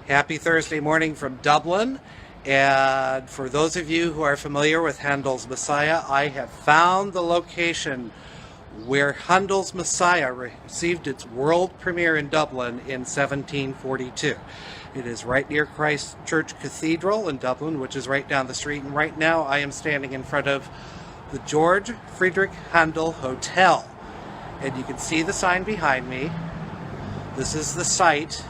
Happy Thursday morning from Dublin. And for those of you who are familiar with Handel's Messiah, I have found the location where Handel's Messiah received its world premiere in Dublin in 1742. It is right near Christ Church Cathedral in Dublin, which is right down the street. And right now I am standing in front of the George Friedrich Handel Hotel. And you can see the sign behind me. This is the site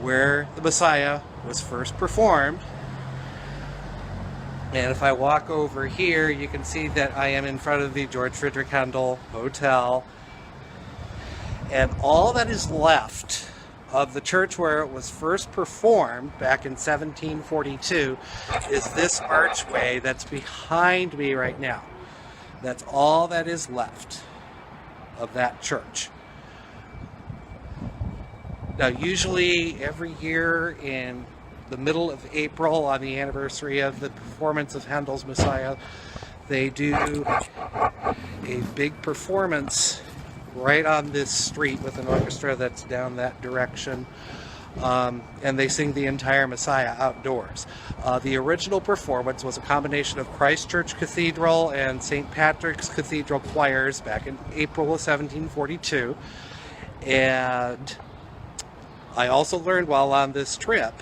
where the Messiah was first performed. And if I walk over here, you can see that I am in front of the George Friedrich Handel Hotel. And all that is left of the church where it was first performed back in 1742 is this archway that's behind me right now. That's all that is left of that church. Now, usually every year in the middle of April, on the anniversary of the performance of Handel's Messiah, they do a big performance right on this street with an orchestra that's down that direction, and they sing the entire Messiah outdoors. The original performance was a combination of Christ Church Cathedral and St. Patrick's Cathedral choirs back in April of 1742, and I also learned while on this trip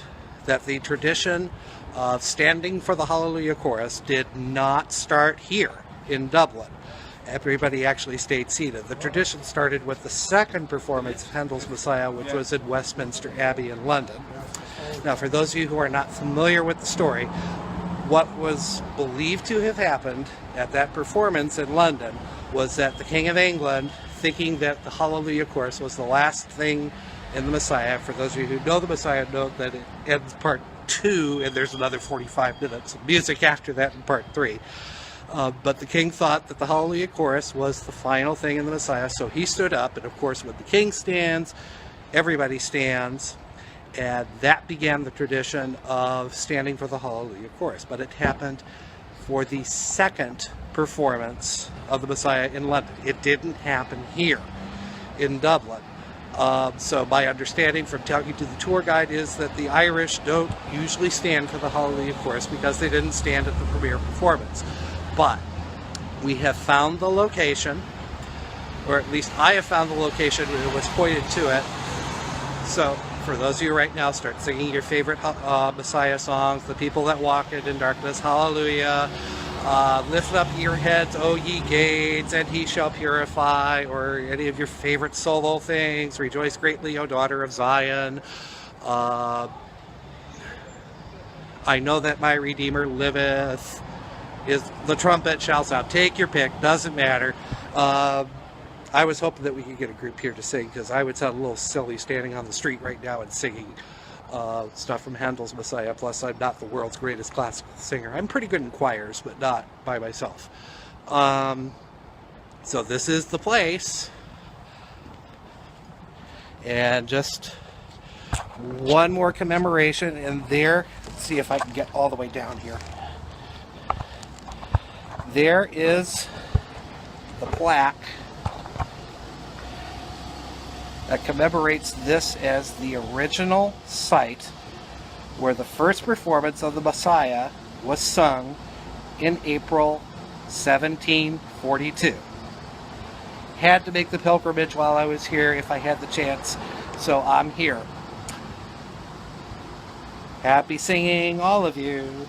that the tradition of standing for the Hallelujah Chorus did not start here in Dublin. Everybody actually stayed seated. The tradition started with the second performance of Handel's Messiah, which was in Westminster Abbey in London. Now, for those of you who are not familiar with the story, what was believed to have happened at that performance in London was that the King of England, thinking that the Hallelujah Chorus was the last thing in the Messiah, for those of you who know the Messiah know that it ends part 2 and there's another 45 minutes of music after that in part 3. But the king thought that the Hallelujah Chorus was the final thing in the Messiah, so he stood up, and of course when the king stands, everybody stands, and that began the tradition of standing for the Hallelujah Chorus. But it happened for the second performance of the Messiah in London. It didn't happen here in Dublin. So my understanding from talking to the tour guide is that the Irish don't usually stand for the Hallelujah Chorus because they didn't stand at the premiere performance. But we have found the location, or at least I have found the location where it was pointed to it. So for those of you right now, start singing your favorite Messiah songs, The People That Walk in Darkness, Hallelujah, Lift Up Your Heads, O Ye Gates, and He Shall Purify, or any of your favorite solo things, Rejoice Greatly, O Daughter of Zion, I Know That My Redeemer Liveth, is The Trumpet Shall Sound. Take your pick, doesn't matter. I was hoping that we could get a group here to sing, because I would sound a little silly standing on the street right now and singing stuff from Handel's Messiah. Plus, I'm not the world's greatest classical singer. I'm pretty good in choirs, but not by myself. So this is the place. And just one more commemoration, and there, let's see if I can get all the way down here. There is the plaque that commemorates this as the original site where the first performance of the Messiah was sung in April 1742. Had to make the pilgrimage while I was here if I had the chance, so I'm here. Happy singing, all of you.